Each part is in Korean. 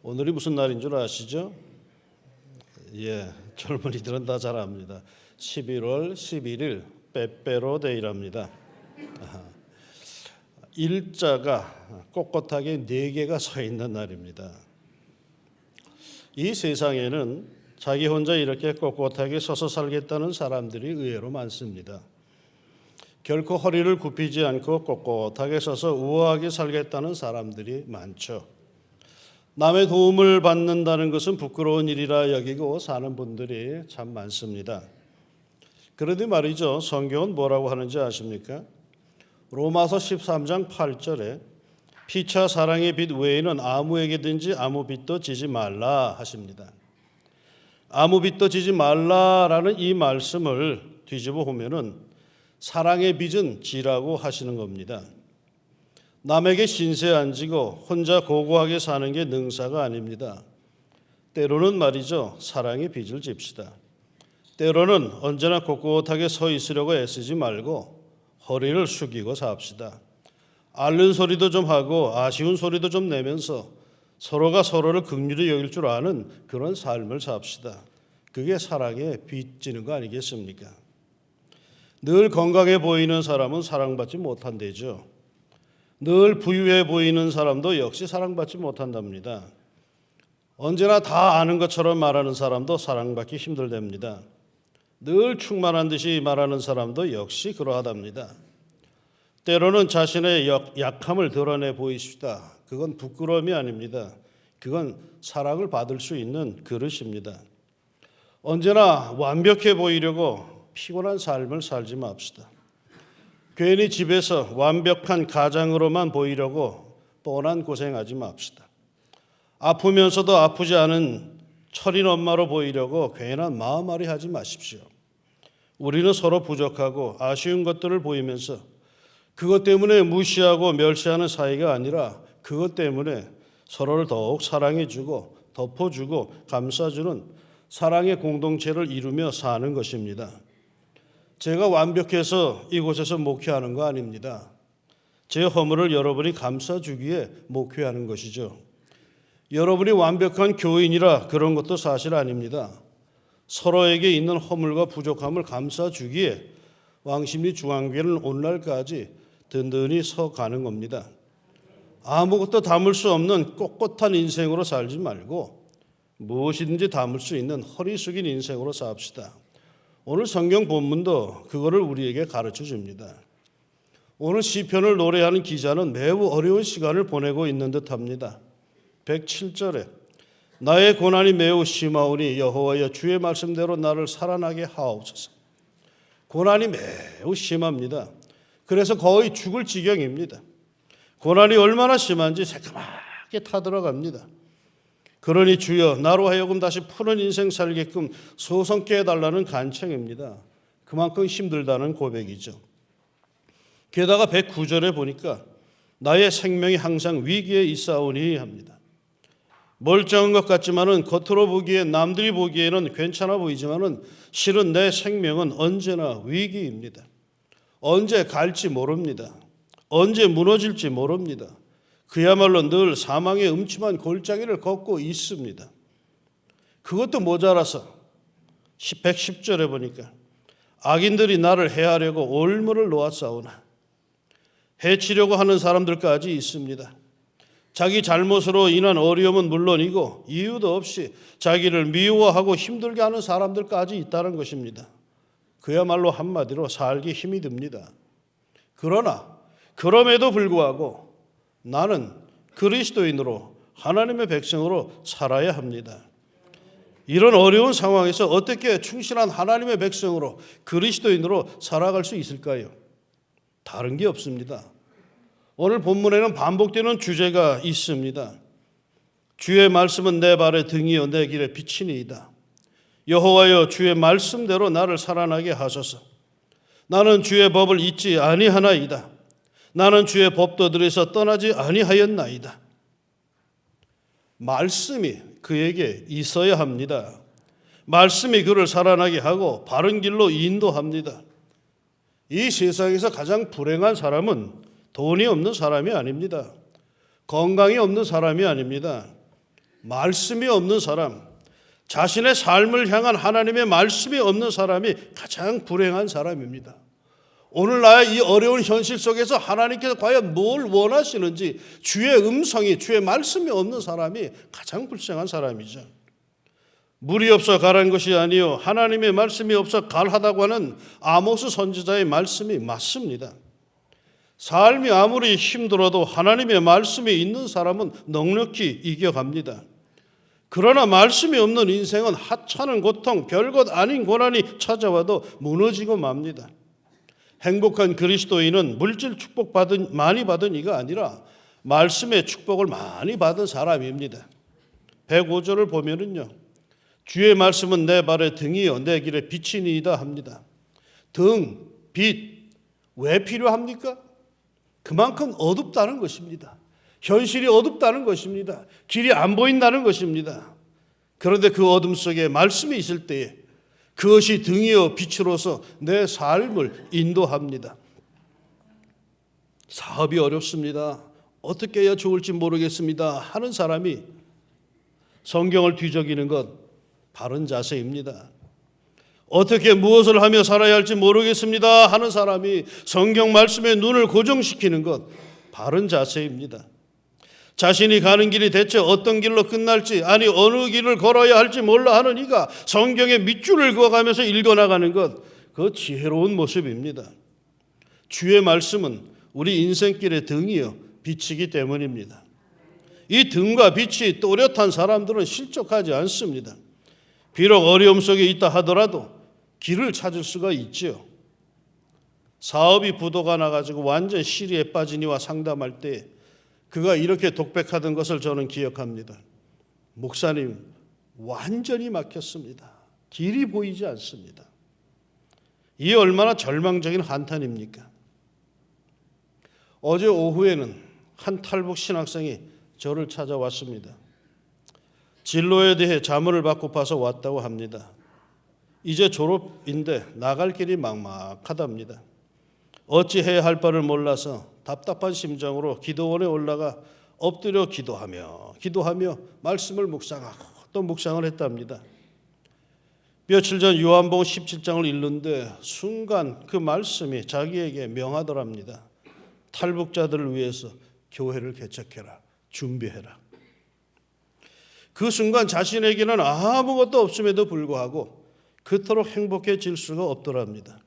오늘이 무슨 날인 줄 아시죠? 젊은이들은 다 잘 압니다. 11월 11일 빼빼로데이랍니다. 일자가 꼿꼿하게 4개가 서 있는 날입니다. 이 세상에는 자기 혼자 이렇게 꼿꼿하게 서서 살겠다는 사람들이 의외로 많습니다. 결코 허리를 굽히지 않고 꼿꼿하게 서서 우아하게 살겠다는 사람들이 많죠. 남의 도움을 받는다는 것은 부끄러운 일이라 여기고 사는 분들이 참 많습니다. 그런데 말이죠. 성경은 뭐라고 하는지 아십니까? 로마서 13장 8절에 피차 사랑의 빚 외에는 아무에게든지 아무 빚도 지지 말라 하십니다. 아무 빚도 지지 말라라는 이 말씀을 뒤집어 보면은 사랑의 빚은 지라고 하시는 겁니다. 남에게 신세 안 지고 혼자 고고하게 사는 게 능사가 아닙니다. 때로는 말이죠. 사랑의 빚을 집시다. 때로는 언제나 꼿꼿하게 서 있으려고 애쓰지 말고 허리를 숙이고 삽시다. 앓는 소리도 좀 하고 아쉬운 소리도 좀 내면서 서로가 서로를 긍휼히 여길 줄 아는 그런 삶을 삽시다. 그게 사랑의 빚지는 거 아니겠습니까? 늘 건강해 보이는 사람은 사랑받지 못한대죠. 늘 부유해 보이는 사람도 역시 사랑받지 못한답니다. 언제나 다 아는 것처럼 말하는 사람도 사랑받기 힘들답니다. 늘 충만한 듯이 말하는 사람도 역시 그러하답니다. 때로는 자신의 약함을 드러내 보이시다. 그건 부끄러움이 아닙니다. 그건 사랑을 받을 수 있는 그릇입니다. 언제나 완벽해 보이려고 피곤한 삶을 살지 맙시다. 괜히 집에서 완벽한 가장으로만 보이려고 뻔한 고생하지 맙시다. 아프면서도 아프지 않은 철인 엄마로 보이려고 괜한 마음앓이 하지 마십시오. 우리는 서로 부족하고 아쉬운 것들을 보이면서 그것 때문에 무시하고 멸시하는 사이가 아니라 그것 때문에 서로를 더욱 사랑해주고 덮어주고 감싸주는 사랑의 공동체를 이루며 사는 것입니다. 제가 완벽해서 이곳에서 목회하는 거 아닙니다. 제 허물을 여러분이 감싸주기에 목회하는 것이죠. 여러분이 완벽한 교인이라 그런 것도 사실 아닙니다. 서로에게 있는 허물과 부족함을 감싸주기에 왕십리 중앙교회는 오늘날까지 든든히 서가는 겁니다. 아무것도 담을 수 없는 꼿꼿한 인생으로 살지 말고 무엇이든지 담을 수 있는 허리 숙인 인생으로 삽시다. 오늘 성경 본문도 그거를 우리에게 가르쳐 줍니다. 오늘 시편을 노래하는 기자는 매우 어려운 시간을 보내고 있는 듯합니다. 107절에 나의 고난이 매우 심하오니 여호와여 주의 말씀대로 나를 살아나게 하옵소서. 고난이 매우 심합니다. 그래서 거의 죽을 지경입니다. 고난이 얼마나 심한지 새까맣게 타들어갑니다. 그러니 주여 나로 하여금 다시 푸른 인생 살게끔 소성케 해달라는 간청입니다. 그만큼 힘들다는 고백이죠. 게다가 109절에 보니까 나의 생명이 항상 위기에 있사오니 합니다. 멀쩡한 것 같지만은 겉으로 보기에 남들이 보기에는 괜찮아 보이지만은 실은 내 생명은 언제나 위기입니다. 언제 갈지 모릅니다. 언제 무너질지 모릅니다. 그야말로 늘 사망의 음침한 골짜기를 걷고 있습니다. 그것도 모자라서 110절에 보니까 악인들이 나를 해하려고 올무를 놓았사오나 해치려고 하는 사람들까지 있습니다. 자기 잘못으로 인한 어려움은 물론이고 이유도 없이 자기를 미워하고 힘들게 하는 사람들까지 있다는 것입니다. 그야말로 한마디로 살기 힘이 듭니다. 그러나 그럼에도 불구하고 나는 그리스도인으로 하나님의 백성으로 살아야 합니다. 이런 어려운 상황에서 어떻게 충실한 하나님의 백성으로 그리스도인으로 살아갈 수 있을까요? 다른 게 없습니다. 오늘 본문에는 반복되는 주제가 있습니다. 주의 말씀은 내 발의 등이요 내 길의 빛이니이다. 여호와여 주의 말씀대로 나를 살아나게 하소서. 나는 주의 법을 잊지 아니하나이다. 나는 주의 법도들에서 떠나지 아니하였나이다. 말씀이 그에게 있어야 합니다. 말씀이 그를 살아나게 하고 바른 길로 인도합니다. 이 세상에서 가장 불행한 사람은 돈이 없는 사람이 아닙니다. 건강이 없는 사람이 아닙니다. 말씀이 없는 사람, 자신의 삶을 향한 하나님의 말씀이 없는 사람이 가장 불행한 사람입니다. 오늘날 이 어려운 현실 속에서 하나님께서 과연 뭘 원하시는지 주의 음성이, 주의 말씀이 없는 사람이 가장 불쌍한 사람이죠. 물이 없어 가란 것이 아니요 하나님의 말씀이 없어 갈하다고 하는 아모스 선지자의 말씀이 맞습니다. 삶이 아무리 힘들어도 하나님의 말씀이 있는 사람은 넉넉히 이겨갑니다. 그러나 말씀이 없는 인생은 하찮은 고통, 별것 아닌 고난이 찾아와도 무너지고 맙니다. 행복한 그리스도인은 물질 축복 많이 받은 이가 아니라 말씀의 축복을 많이 받은 사람입니다. 105절을 보면은요, 주의 말씀은 내 발의 등이요 내 길의 빛이니이다 합니다. 등, 빛, 왜 필요합니까? 그만큼 어둡다는 것입니다. 현실이 어둡다는 것입니다. 길이 안 보인다는 것입니다. 그런데 그 어둠 속에 말씀이 있을 때에 그것이 등이요 빛으로서 내 삶을 인도합니다. 사업이 어렵습니다. 어떻게 해야 좋을지 모르겠습니다 하는 사람이 성경을 뒤적이는 것 바른 자세입니다. 어떻게 무엇을 하며 살아야 할지 모르겠습니다 하는 사람이 성경 말씀에 눈을 고정시키는 것 바른 자세입니다. 자신이 가는 길이 대체 어떤 길로 끝날지, 아니 어느 길을 걸어야 할지 몰라 하는 이가 성경의 밑줄을 그어가면서 읽어나가는 것, 그 지혜로운 모습입니다. 주의 말씀은 우리 인생길의 등이요 빛이기 때문입니다. 이 등과 빛이 또렷한 사람들은 실족하지 않습니다. 비록 어려움 속에 있다 하더라도 길을 찾을 수가 있지요. 사업이 부도가 나가지고 완전 시리에 빠진 이와 상담할 때 그가 이렇게 독백하던 것을 저는 기억합니다. 목사님, 완전히 막혔습니다. 길이 보이지 않습니다. 이 얼마나 절망적인 한탄입니까? 어제 오후에는 한 탈북 신학생이 저를 찾아왔습니다. 진로에 대해 자문을 받고 봐서 왔다고 합니다. 이제 졸업인데 나갈 길이 막막하답니다. 어찌해야 할 바를 몰라서 답답한 심정으로 기도원에 올라가 엎드려 기도하며 말씀을 묵상하고 또 묵상을 했답니다. 며칠 전 요한복음 17장을 읽는데 순간 그 말씀이 자기에게 명하더랍니다. 탈북자들을 위해서 교회를 개척해라, 준비해라. 그 순간 자신에게는 아무것도 없음에도 불구하고 그토록 행복해질 수가 없더랍니다.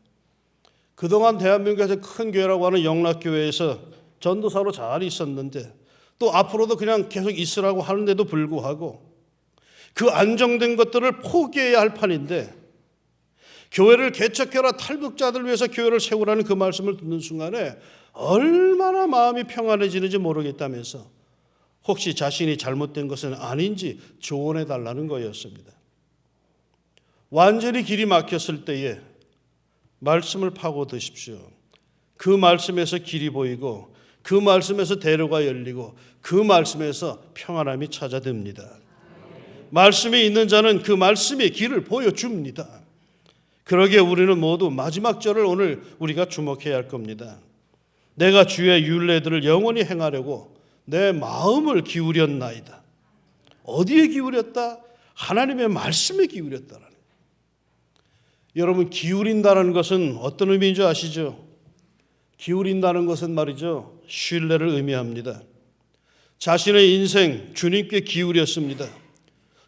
그동안 대한민국에서 큰 교회라고 하는 영락교회에서 전도사로 잘 있었는데 또 앞으로도 그냥 계속 있으라고 하는데도 불구하고 그 안정된 것들을 포기해야 할 판인데 교회를 개척해라, 탈북자들 위해서 교회를 세우라는 그 말씀을 듣는 순간에 얼마나 마음이 평안해지는지 모르겠다면서 혹시 자신이 잘못된 것은 아닌지 조언해 달라는 거였습니다. 완전히 길이 막혔을 때에 말씀을 파고드십시오. 그 말씀에서 길이 보이고 그 말씀에서 대로가 열리고 그 말씀에서 평안함이 찾아듭니다. 말씀이 있는 자는 그 말씀이 길을 보여줍니다. 그러기에 우리는 모두 마지막 절을 오늘 우리가 주목해야 할 겁니다. 내가 주의 율례들을 영원히 행하려고 내 마음을 기울였나이다. 어디에 기울였다? 하나님의 말씀에 기울였다라는. 여러분, 기울인다는 것은 어떤 의미인 줄 아시죠? 기울인다는 것은 말이죠, 신뢰를 의미합니다. 자신의 인생 주님께 기울였습니다.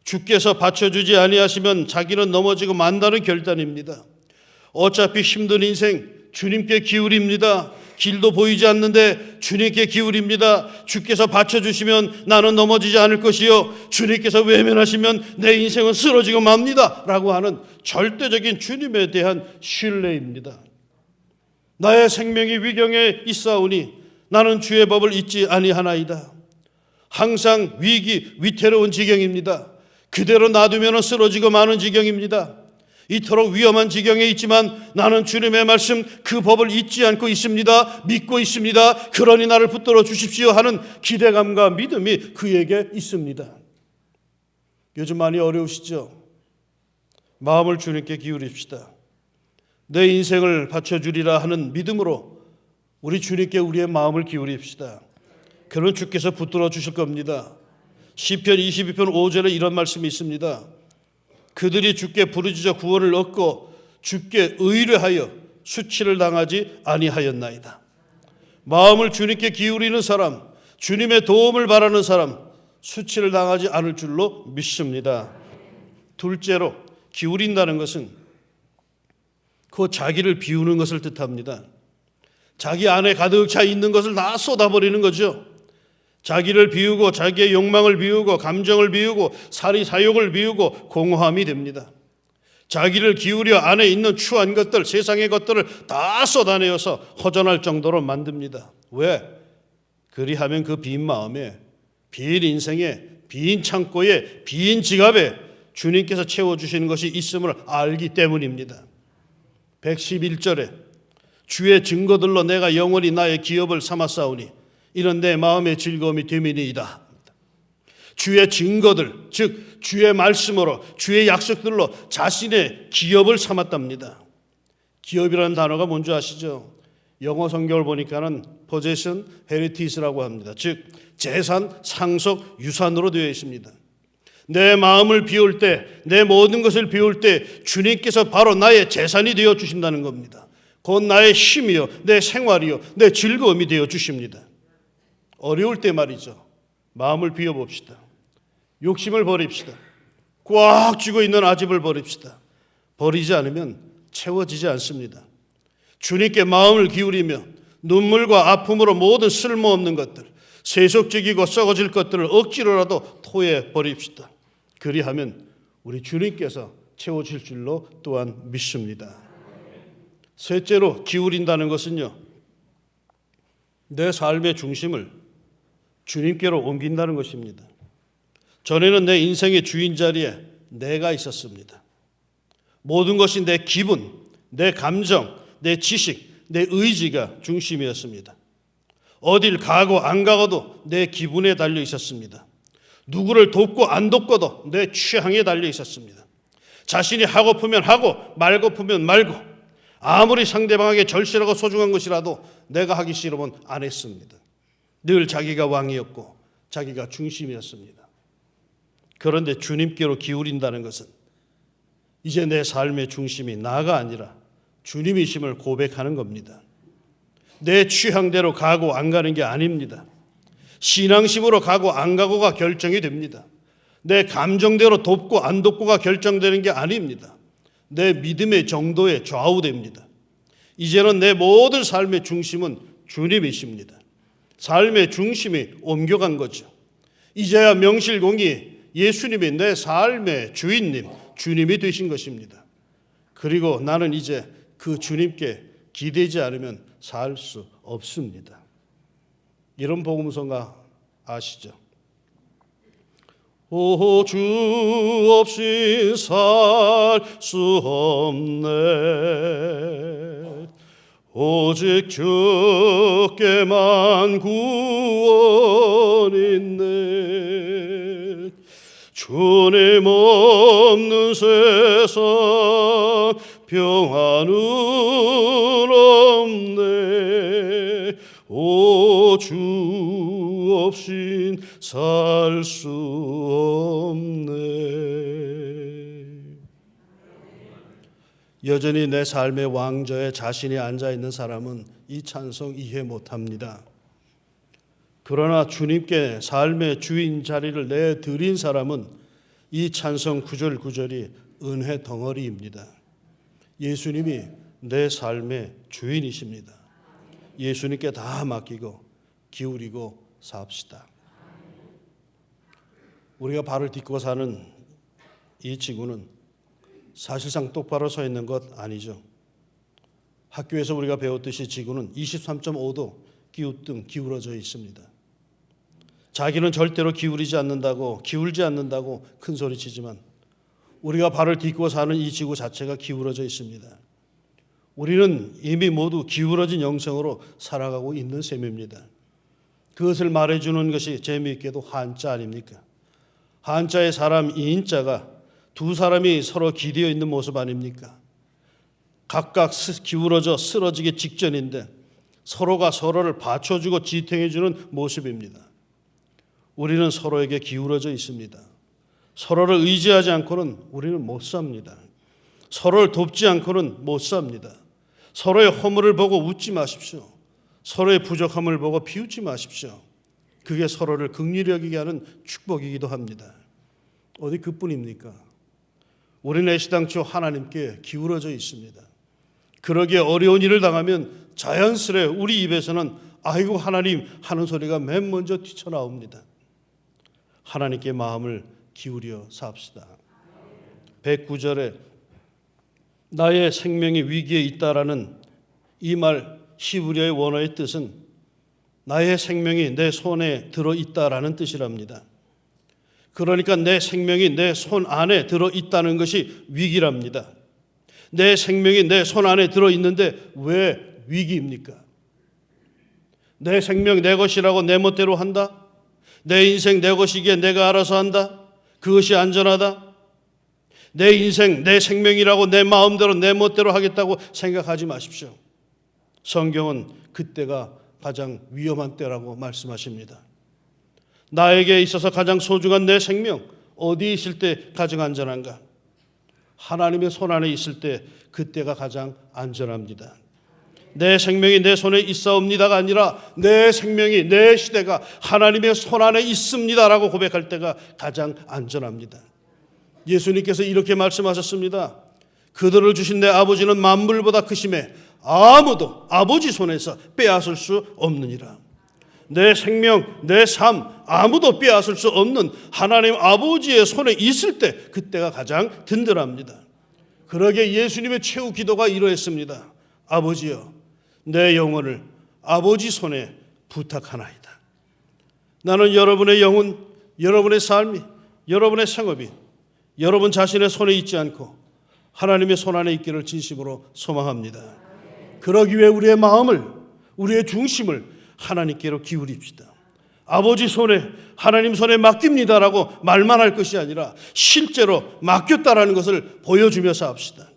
주께서 받쳐주지 아니하시면 자기는 넘어지고 만다는 결단입니다. 어차피 힘든 인생 주님께 기울입니다. 길도 보이지 않는데 주님께 기울입니다. 주께서 받쳐주시면 나는 넘어지지 않을 것이요, 주님께서 외면하시면 내 인생은 쓰러지고 맙니다 라고 하는 절대적인 주님에 대한 신뢰입니다. 나의 생명이 위경에 있사오니 나는 주의 법을 잊지 아니하나이다. 항상 위태로운 지경입니다. 그대로 놔두면 쓰러지고 마는 지경입니다. 이토록 위험한 지경에 있지만 나는 주님의 말씀 그 법을 잊지 않고 있습니다. 믿고 있습니다. 그러니 나를 붙들어 주십시오 하는 기대감과 믿음이 그에게 있습니다. 요즘 많이 어려우시죠? 마음을 주님께 기울입시다. 내 인생을 바쳐주리라 하는 믿음으로 우리 주님께 우리의 마음을 기울입시다. 그러면 주께서 붙들어 주실 겁니다. 시편 22편 5절에 이런 말씀이 있습니다. 그들이 주께 부르짖어 구원을 얻고 주께 의뢰하여 수치를 당하지 아니하였나이다. 마음을 주님께 기울이는 사람, 주님의 도움을 바라는 사람, 수치를 당하지 않을 줄로 믿습니다. 둘째로, 기울인다는 것은 그 자기를 비우는 것을 뜻합니다. 자기 안에 가득 차 있는 것을 다 쏟아버리는 거죠. 자기를 비우고 자기의 욕망을 비우고 감정을 비우고 사욕을 비우고 공허함이 됩니다. 자기를 기울여 안에 있는 추한 것들, 세상의 것들을 다 쏟아내어서 허전할 정도로 만듭니다. 왜? 그리하면 그 빈 마음에, 빈 인생에, 빈 창고에, 빈 지갑에 주님께서 채워주시는 것이 있음을 알기 때문입니다. 111절에 주의 증거들로 내가 영원히 나의 기업을 삼았사오니 이는 내 마음의 즐거움이 됨이니이다. 주의 증거들, 즉 주의 말씀으로, 주의 약속들로 자신의 기업을 삼았답니다. 기업이라는 단어가 뭔지 아시죠? 영어 성경을 보니까는 possession, heritage라고 합니다. 즉 재산, 상속, 유산으로 되어 있습니다. 내 마음을 비울 때, 내 모든 것을 비울 때 주님께서 바로 나의 재산이 되어 주신다는 겁니다. 곧 나의 힘이요, 내 생활이요, 내 즐거움이 되어 주십니다. 어려울 때 말이죠. 마음을 비워봅시다. 욕심을 버립시다. 꽉 쥐고 있는 아집을 버립시다. 버리지 않으면 채워지지 않습니다. 주님께 마음을 기울이며 눈물과 아픔으로 모든 쓸모없는 것들, 세속적이고 썩어질 것들을 억지로라도 토해 버립시다. 그리하면 우리 주님께서 채워질 줄로 또한 믿습니다. 셋째로, 기울인다는 것은요, 내 삶의 중심을 주님께로 옮긴다는 것입니다. 전에는 내 인생의 주인 자리에 내가 있었습니다. 모든 것이 내 기분, 내 감정, 내 지식, 내 의지가 중심이었습니다. 어딜 가고 안 가고도 내 기분에 달려 있었습니다. 누구를 돕고 안 돕고도 내 취향에 달려 있었습니다. 자신이 하고프면 하고 말고프면 말고, 아무리 상대방에게 절실하고 소중한 것이라도 내가 하기 싫으면 안 했습니다. 늘 자기가 왕이었고 자기가 중심이었습니다. 그런데 주님께로 기울인다는 것은 이제 내 삶의 중심이 나가 아니라 주님이심을 고백하는 겁니다. 내 취향대로 가고 안 가는 게 아닙니다. 신앙심으로 가고 안 가고가 결정이 됩니다. 내 감정대로 돕고 안 돕고가 결정되는 게 아닙니다. 내 믿음의 정도에 좌우됩니다. 이제는 내 모든 삶의 중심은 주님이십니다. 삶의 중심이 옮겨간 거죠. 이제야 명실공히 예수님이 내 삶의 주인님, 주님이 되신 것입니다. 그리고 나는 이제 그 주님께 기대지 않으면 살 수 없습니다. 이런 복음서가 아시죠? 오, 주 없이 살 수 없네. 오직 주께만 구원 있네. 주님 없는 세상 평안은 없네. 오, 주 없인 살 수 없네. 여전히 내 삶의 왕좌에 자신이 앉아있는 사람은 이 찬송 이해 못합니다. 그러나 주님께 삶의 주인 자리를 내드린 사람은 이 찬송 구절 구절이 은혜 덩어리입니다. 예수님이 내 삶의 주인이십니다. 예수님께 다 맡기고 기울이고 삽시다. 우리가 발을 딛고 사는 이 지구는 사실상 똑바로 서 있는 것 아니죠. 학교에서 우리가 배웠듯이 지구는 23.5도 기우등 기울어져 있습니다. 자기는 절대로 기울지 않는다고 큰 소리 치지만 우리가 발을 딛고 사는 이 지구 자체가 기울어져 있습니다. 우리는 이미 모두 기울어진 영성으로 살아가고 있는 셈입니다. 그것을 말해주는 것이 재미있게도 한자 아닙니까? 한자의 사람 인자가 두 사람이 서로 기대어 있는 모습 아닙니까? 각각 기울어져 쓰러지기 직전인데 서로가 서로를 받쳐주고 지탱해주는 모습입니다. 우리는 서로에게 기울어져 있습니다. 서로를 의지하지 않고는 우리는 못 삽니다. 서로를 돕지 않고는 못 삽니다. 서로의 허물을 보고 웃지 마십시오. 서로의 부족함을 보고 비웃지 마십시오. 그게 서로를 긍휼히 여기게 하는 축복이기도 합니다. 어디 그뿐입니까? 우리는 애시당초 하나님께 기울어져 있습니다. 그러기에 어려운 일을 당하면 자연스레 우리 입에서는 아이고 하나님 하는 소리가 맨 먼저 뛰쳐나옵니다. 하나님께 마음을 기울여 삽시다. 109절에 나의 생명이 위기에 있다라는 이 말 히브리어의 원어의 뜻은 나의 생명이 내 손에 들어있다라는 뜻이랍니다. 그러니까 내 생명이 내 손 안에 들어있다는 것이 위기랍니다. 내 생명이 내 손 안에 들어있는데 왜 위기입니까? 내 생명 내 것이라고 내 멋대로 한다? 내 인생 내 것이기에 내가 알아서 한다? 그것이 안전하다? 내 인생 내 생명이라고 내 마음대로 내 멋대로 하겠다고 생각하지 마십시오. 성경은 그때가 가장 위험한 때라고 말씀하십니다. 나에게 있어서 가장 소중한 내 생명 어디 있을 때 가장 안전한가? 하나님의 손 안에 있을 때 그때가 가장 안전합니다. 내 생명이 내 손에 있사옵니다가 아니라 내 생명이 내 시대가 하나님의 손 안에 있습니다라고 고백할 때가 가장 안전합니다. 예수님께서 이렇게 말씀하셨습니다. 그들을 주신 내 아버지는 만물보다 크심에 아무도 아버지 손에서 빼앗을 수 없느니라. 내 생명, 내 삶 아무도 빼앗을 수 없는 하나님 아버지의 손에 있을 때 그때가 가장 든든합니다. 그러기에 예수님의 최후 기도가 이러했습니다. 아버지여 내 영혼을 아버지 손에 부탁하나이다. 나는 여러분의 영혼, 여러분의 삶이, 여러분의 생업이 여러분 자신의 손에 있지 않고 하나님의 손 안에 있기를 진심으로 소망합니다. 그러기 위해 우리의 마음을, 우리의 중심을 하나님께로 기울입시다. 아버지 손에, 하나님 손에 맡깁니다라고 말만 할 것이 아니라 실제로 맡겼다라는 것을 보여주면서 합시다.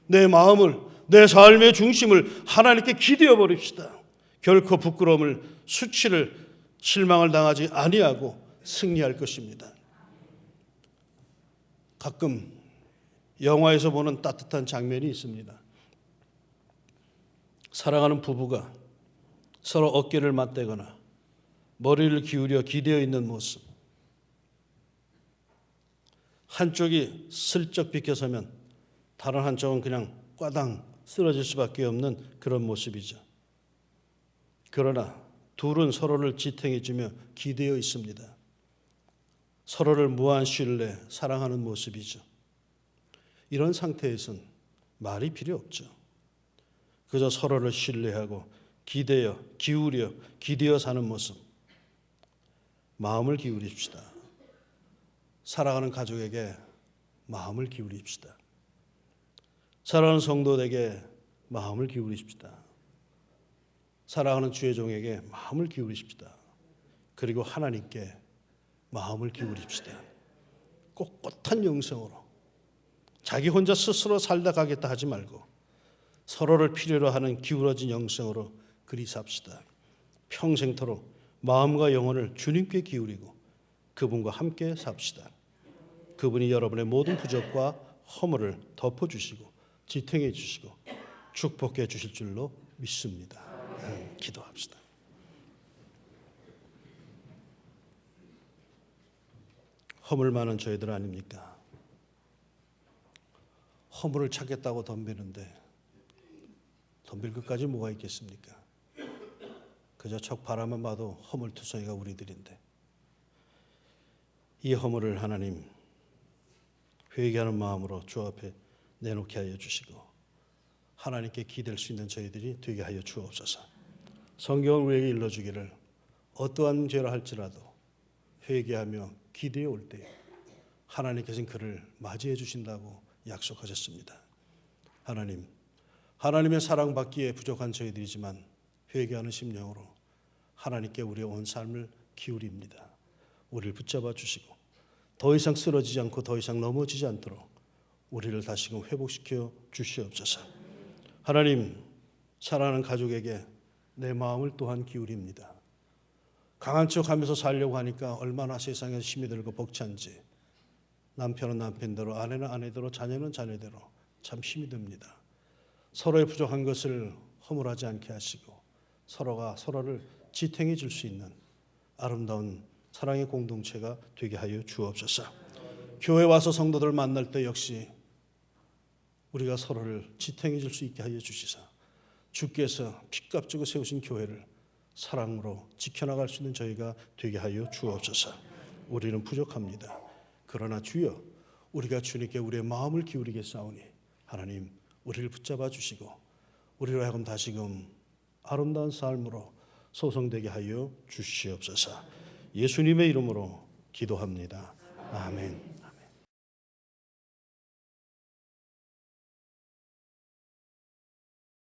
내 마음을, 내 삶의 중심을 하나님께 기대어 버립시다. 결코 부끄러움을, 수치를, 실망을 당하지 아니하고 승리할 것입니다. 가끔 영화에서 보는 따뜻한 장면이 있습니다. 사랑하는 부부가 서로 어깨를 맞대거나 머리를 기울여 기대어 있는 모습. 한쪽이 슬쩍 비켜서면 다른 한쪽은 그냥 꽈당 쓰러질 수밖에 없는 그런 모습이죠. 그러나 둘은 서로를 지탱해주며 기대어 있습니다. 서로를 무한 신뢰, 사랑하는 모습이죠. 이런 상태에서는 말이 필요 없죠. 그저 서로를 신뢰하고 기대어, 기울여, 기대어 사는 모습. 마음을 기울입시다. 살아가는 가족에게 마음을 기울입시다. 살아가는 성도에게 마음을 기울이십시다. 살아가는 주의 종에게 마음을 기울이십시다. 그리고 하나님께 마음을 기울입시다. 꼿꼿한 영성으로 자기 혼자 스스로 살다 가겠다 하지 말고 서로를 필요로 하는 기울어진 영성으로 그리 삽시다. 평생토록 마음과 영혼을 주님께 기울이고 그분과 함께 삽시다. 그분이 여러분의 모든 부족과 허물을 덮어주시고 지탱해 주시고 축복해 주실 줄로 믿습니다. 기도합시다. 허물 많은 저희들 아닙니까? 허물을 찾겠다고 덤비는데 덤빌 것까지 뭐가 있겠습니까? 그저 척 바라만 봐도 허물투성이가 우리들인데 이 허물을 하나님 회개하는 마음으로 주 앞에 내놓게 하여 주시고 하나님께 기댈 수 있는 저희들이 되게 하여 주옵소서. 성경을 우리에게 일러주기를 어떠한 죄라 할지라도 회개하며 기대에 올 때 하나님께서는 그를 맞이해 주신다고 약속하셨습니다. 하나님, 하나님의 사랑받기에 부족한 저희들이지만 회개하는 심령으로 하나님께 우리의 온 삶을 기울입니다. 우리를 붙잡아 주시고 더 이상 쓰러지지 않고 더 이상 넘어지지 않도록 우리를 다시금 회복시켜 주시옵소서. 하나님, 사랑하는 가족에게 내 마음을 또한 기울입니다. 강한 척하면서 살려고 하니까 얼마나 세상에 힘이 들고 벅찬지. 남편은 남편대로, 아내는 아내대로, 자녀는 자녀대로 참 힘이 듭니다. 서로의 부족한 것을 허물하지 않게 하시고 서로가 서로를 지탱해 줄 수 있는 아름다운 사랑의 공동체가 되게 하여 주옵소서. 교회 와서 성도들 만날 때 역시 우리가 서로를 지탱해 줄 수 있게 하여 주시사 주께서 피값 주고 세우신 교회를 사랑으로 지켜나갈 수 있는 저희가 되게 하여 주옵소서. 우리는 부족합니다. 그러나 주여, 우리가 주님께 우리의 마음을 기울이겠사오니 하나님 우리를 붙잡아 주시고 우리로 하여금 다시금 아름다운 삶으로 소성되게 하여 주시옵소서. 예수님의 이름으로 기도합니다. 아멘.